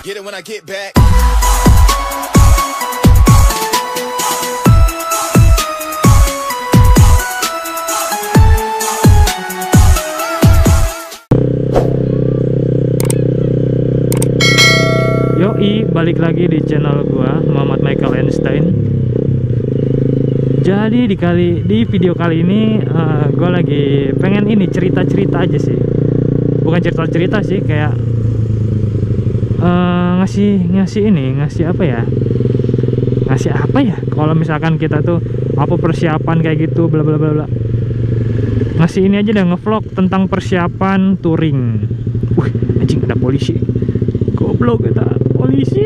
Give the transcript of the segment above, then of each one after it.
Get it when I get back. Yoi, balik lagi di channel gua, Muhammad Michael Einstein. Jadi di video kali ini gue lagi pengen ini cerita-cerita aja sih. Bukan cerita-cerita sih, kayak ngasih apa ya? Ngasih apa ya? Kalau misalkan kita tuh apa persiapan kayak gitu bla bla bla bla. Ngasih ini aja deh, ngevlog tentang persiapan touring. Wih, anjing ada polisi. Goblok kita polisi.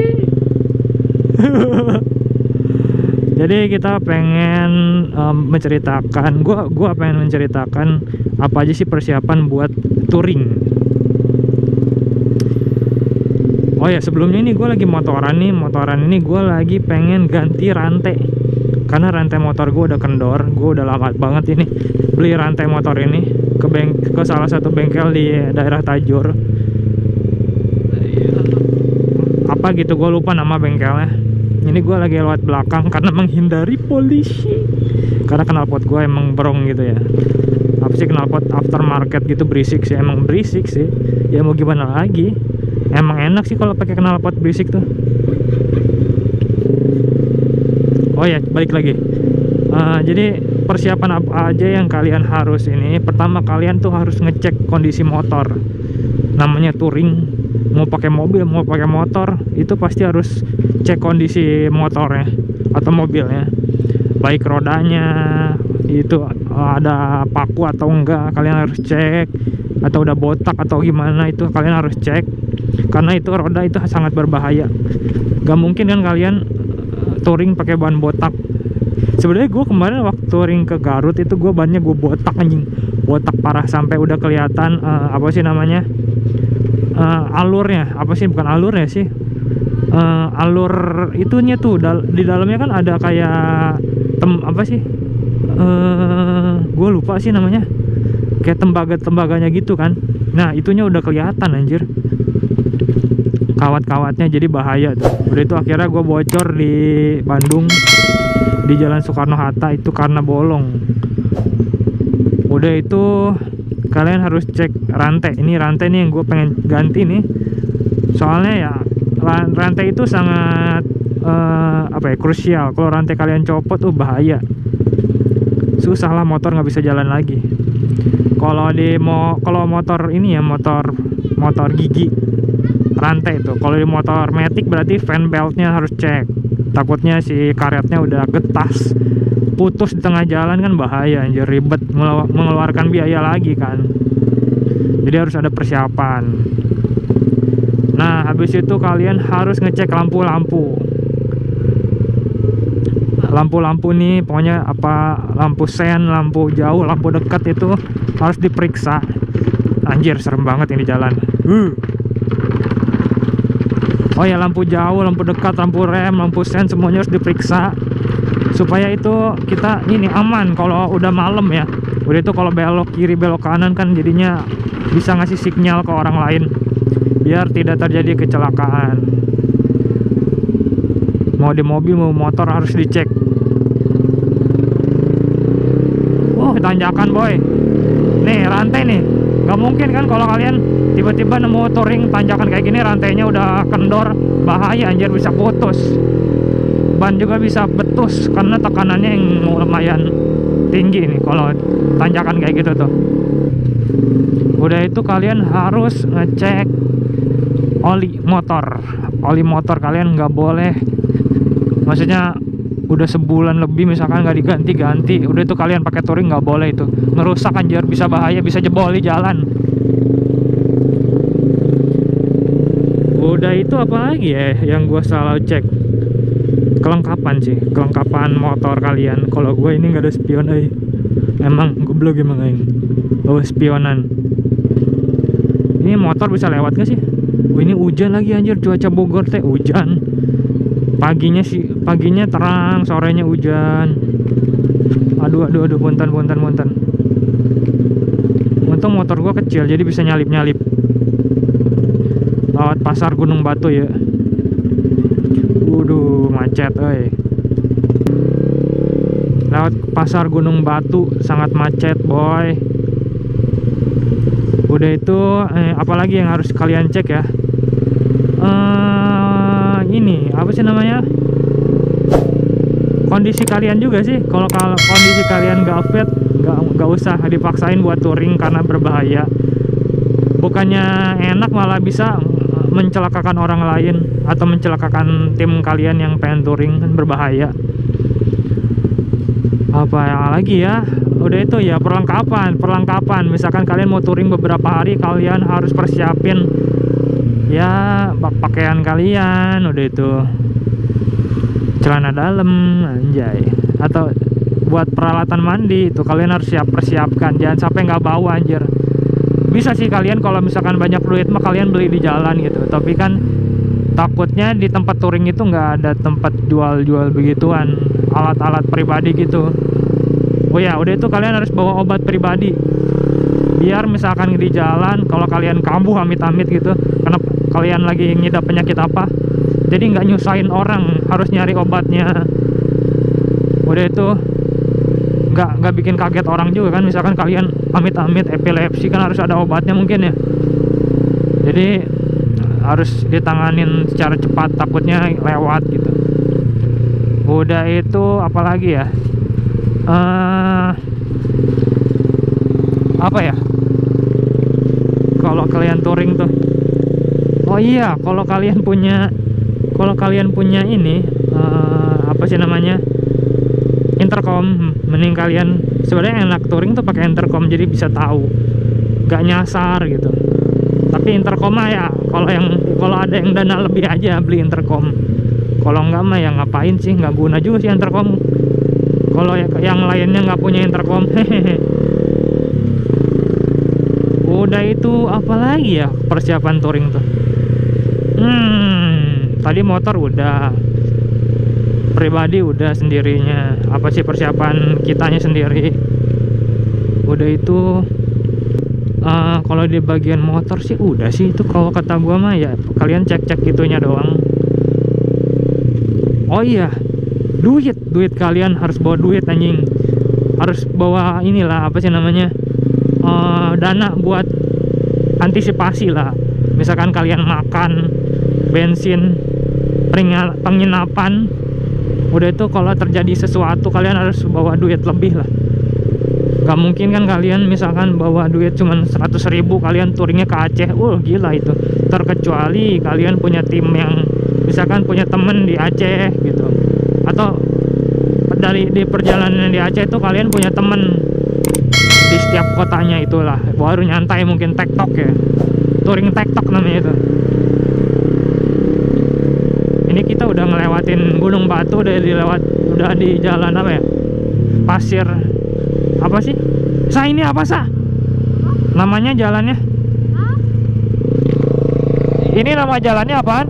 Jadi kita pengen menceritakan, gua pengen menceritakan apa aja sih persiapan buat touring. Oh ya, sebelumnya ini gue lagi motoran ini gue lagi pengen ganti rantai, karena rantai motor gue udah kendor. Gue udah lama banget ini beli rantai motor ini ke salah satu bengkel di daerah Tajur. Apa gitu, gue lupa nama bengkelnya. Ini gue lagi lewat belakang karena menghindari polisi, karena knalpot gue emang brong gitu ya. Apa sih, knalpot aftermarket gitu, berisik sih, emang berisik sih. Ya mau gimana lagi, emang enak sih kalau pakai knalpot berisik tuh. Oh ya, balik lagi. Jadi persiapan apa aja yang kalian harus ini. Pertama, kalian tuh harus ngecek kondisi motor. Namanya touring, mau pakai mobil mau pakai motor, itu pasti harus cek kondisi motornya atau mobilnya, baik rodanya itu ada paku atau enggak, kalian harus cek. Atau udah botak atau gimana, itu kalian harus cek, karena itu roda itu sangat berbahaya. Gak mungkin kan kalian touring pakai ban botak. Sebenarnya gue kemarin waktu touring ke Garut itu gue bannya gue botak, anjing, botak parah, sampai udah kelihatan apa sih namanya, alurnya, apa sih, bukan alurnya sih, alur itunya tuh di dalamnya kan ada kayak apa sih, gue lupa sih namanya, kayak tembaganya gitu kan. Nah itunya udah kelihatan anjir, kawat-kawatnya, jadi bahaya tuh. Udah itu akhirnya gue bocor di Bandung di Jalan Soekarno-Hatta itu karena bolong. Udah itu kalian harus cek rantai. Ini rantai nih yang gue pengen ganti nih, soalnya ya rantai itu sangat apa ya, krusial. Kalau rantai kalian copot tuh bahaya, susah lah, motor nggak bisa jalan lagi. Kalau motor ini ya, motor gigi rantai itu. Kalau di motor matic berarti fan beltnya harus cek, takutnya si karetnya udah getas, putus di tengah jalan kan bahaya anjir, ribet, mengeluarkan biaya lagi kan. Jadi harus ada persiapan. Nah habis itu kalian harus ngecek lampu-lampu nih, pokoknya apa, lampu sen, lampu jauh, lampu dekat itu harus diperiksa. Anjir serem banget ini jalan. Oh ya, lampu jauh, lampu dekat, lampu rem, lampu sen, semuanya harus diperiksa supaya itu kita ini aman kalau udah malam ya. Udah itu kalau belok kiri belok kanan kan jadinya bisa ngasih sinyal ke orang lain biar tidak terjadi kecelakaan. Mau di mobil mau motor harus dicek. Tanjakan boy, nih rantai nih, nggak mungkin kan kalau kalian tiba-tiba nemu touring tanjakan kayak gini, rantainya udah kendor, bahaya anjir, bisa putus. Ban juga bisa betus karena tekanannya yang lumayan tinggi nih kalau tanjakan kayak gitu tuh. Udah itu kalian harus ngecek oli motor kalian, nggak boleh, maksudnya udah sebulan lebih misalkan nggak diganti-ganti, udah itu kalian pakai touring nggak boleh, itu ngerusak anjir, bisa bahaya, bisa jebol di jalan. Udah itu apa lagi ya yang gue selalu cek, kelengkapan sih, kelengkapan motor kalian. Kalau gue ini nggak ada spion, emang goblok emang bawa spionan. Ini motor bisa lewat gak sih? Ini hujan lagi anjir, cuaca Bogor teh hujan. Paginya terang, sorenya hujan. Aduh, punten. Untung motor gua kecil jadi bisa nyalip. lewat pasar Gunung Batu ya. Waduh, macet euy. Lewat pasar Gunung Batu sangat macet boy. Udah itu apalagi yang harus kalian cek ya, ini apa sih namanya, kondisi kalian juga sih. Kalau kondisi kalian gak fit, gak usah dipaksain buat touring karena berbahaya. Bukannya enak, malah bisa mencelakakan orang lain atau mencelakakan tim kalian yang pengen touring, kan berbahaya. Apa yang lagi ya, udah itu ya, perlengkapan. Misalkan kalian mau touring beberapa hari, kalian harus persiapin ya pakaian kalian, udah itu celana dalam anjay, atau buat peralatan mandi itu kalian harus persiapkan, jangan sampai nggak bawa anjir. Bisa sih kalian kalau misalkan banyak duit mah kalian beli di jalan gitu, tapi kan takutnya di tempat touring itu nggak ada tempat jual begituan, alat-alat pribadi gitu. Oh ya, udah itu kalian harus bawa obat pribadi, biar misalkan di jalan kalau kalian kambuh amit-amit gitu, karena kalian lagi ngidap penyakit apa, jadi nggak nyusahin orang harus nyari obatnya. Udah itu nggak bikin kaget orang juga kan, misalkan kalian amit-amit epilepsi kan harus ada obatnya mungkin ya, jadi harus ditanganin secara cepat, takutnya lewat gitu. Udah itu apalagi ya, apa ya, kalau kalian touring tuh, oh iya, kalau kalian punya ini apa sih namanya, intercom, mending kalian, sebenarnya enak touring tuh pakai intercom, jadi bisa tahu, gak nyasar gitu. Tapi intercom mah ya, kalau ada yang dana lebih aja beli intercom. Kalau enggak mah ya ngapain sih, nggak guna juga sih intercom. Kalau yang lainnya nggak punya intercom, hehehe. Udah itu apalagi ya persiapan touring tuh. Tadi motor udah, pribadi udah sendirinya. Apa sih persiapan kitanya sendiri? Udah itu kalau di bagian motor sih udah sih, itu kalau kata gua mah ya kalian cek itunya doang. Oh iya, duit kalian harus bawa duit anjing, harus bawa inilah apa sih namanya, dana buat antisipasi lah. Misalkan kalian makan, bensin, penginapan, udah itu kalau terjadi sesuatu kalian harus bawa duit lebih lah. Gak mungkin kan kalian misalkan bawa duit cuman 100.000 kalian touringnya ke Aceh, gila itu. Terkecuali kalian punya tim yang misalkan punya temen di Aceh gitu, atau di perjalanan di Aceh itu kalian punya temen di setiap kotanya, itulah baru nyantai mungkin tektok ya, touring tektok namanya itu. Ini kita udah ngelewatin Gunung Batu, udah di jalan apa ya, pasir apa sih ini apa namanya jalannya, ini nama jalannya apaan?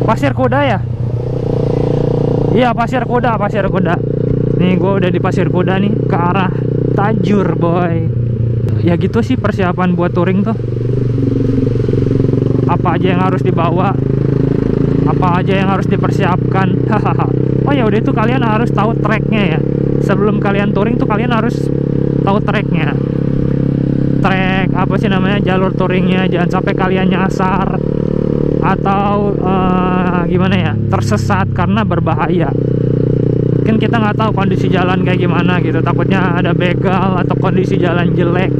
Pasir Kuda ya? Iya, Pasir Kuda. Nih gue udah di Pasir Kuda nih, ke arah Tajur boy. Ya gitu sih persiapan buat touring tuh. Apa aja yang harus dibawa, apa aja yang harus dipersiapkan. Oh ya udah itu kalian harus tahu tracknya ya. Sebelum kalian touring tuh kalian harus tahu tracknya. Track apa sih namanya, jalur touringnya, jangan sampai kalian nyasar atau gimana ya, tersesat karena berbahaya. Kan kita nggak tahu kondisi jalan kayak gimana gitu, takutnya ada begal atau kondisi jalan jelek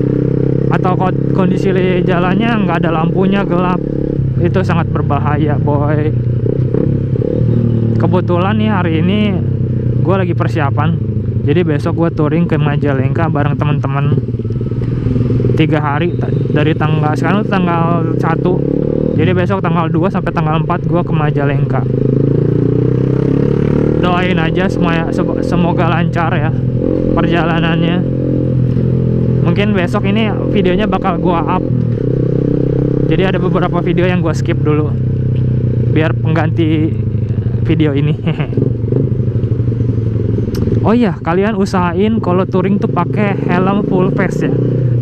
atau kondisi jalannya nggak ada lampunya, gelap, itu sangat berbahaya boy. Kebetulan nih hari ini gue lagi persiapan, jadi besok gue touring ke Majalengka bareng teman-teman 3 hari, dari sekarang tanggal 1, jadi besok tanggal 2 sampai tanggal 4 gue ke Majalengka. Doain aja semoga lancar ya perjalanannya. Mungkin besok ini videonya bakal gue up, jadi ada beberapa video yang gue skip dulu biar pengganti video ini. Oh iya, kalian usahain kalau touring tuh pakai helm full face ya.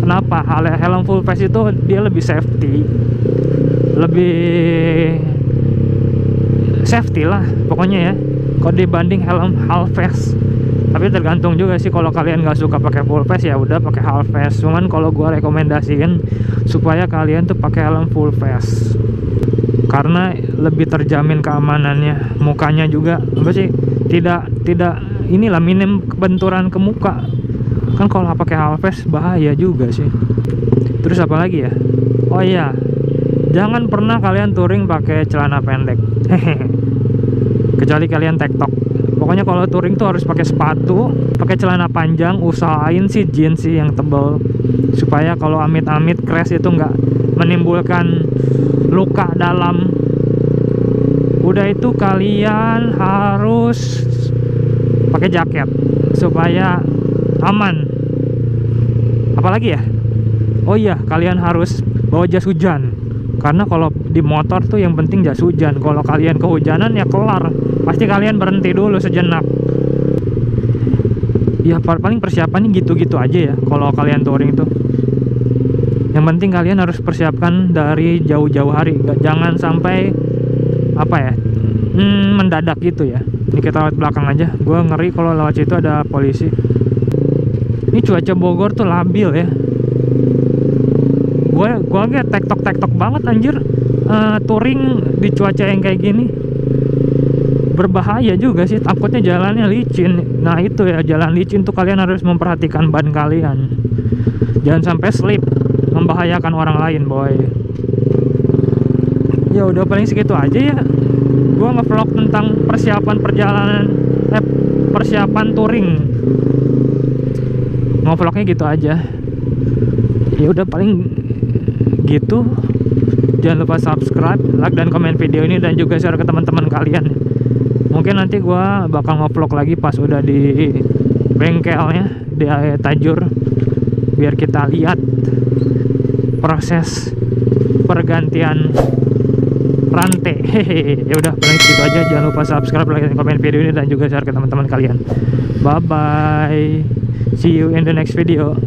Kenapa? Helm full face itu dia lebih safety lah pokoknya ya, kalau dibanding helm half face. Tapi tergantung juga sih, kalau kalian nggak suka pakai full face ya udah pakai half face. Cuman kalau gua rekomendasiin supaya kalian tuh pakai helm full face karena lebih terjamin keamanannya. Mukanya juga apa sih, tidak inilah, minim kebenturan ke muka kan. Kalau pakai half face bahaya juga sih. Terus apa lagi ya, oh iya, jangan pernah kalian touring pakai celana pendek kecuali kalian tektok. Pokoknya kalau touring tuh harus pakai sepatu, pakai celana panjang, usahain sih jeans sih yang tebal, supaya kalau amit-amit crash itu nggak menimbulkan luka dalam. Udah itu kalian harus pakai jaket supaya aman. Apalagi ya, oh iya, kalian harus bawa jas hujan, karena kalau di motor tuh yang penting jas hujan. Kalau kalian kehujanan ya kelar, pasti kalian berhenti dulu sejenak. Ya paling persiapannya gitu-gitu aja ya kalau kalian touring tuh. Yang penting kalian harus persiapkan dari jauh-jauh hari, jangan sampai apa ya, mendadak gitu ya. Ini kita lewat belakang aja, gue ngeri kalau lewat situ ada polisi. Ini cuaca Bogor tuh labil ya. Gue agak tektok banget anjir. Touring di cuaca yang kayak gini berbahaya juga sih, takutnya jalannya licin. Nah itu ya, jalan licin tuh kalian harus memperhatikan ban kalian, jangan sampai slip membahayakan orang lain boy. Ya udah paling segitu aja ya, gue nge-vlog tentang persiapan perjalanan, persiapan touring. Nge-vlognya gitu aja. Ya udah paling gitu. Jangan lupa subscribe, like dan komen video ini, dan juga share ke teman-teman kalian. Mungkin nanti gua bakal nge-vlog lagi pas udah di bengkelnya di Tajur, biar kita lihat proses pergantian rantai. Ya udah paling segitu aja. Jangan lupa subscribe, like dan komen video ini, dan juga share ke teman-teman kalian. Bye bye, see you in the next video.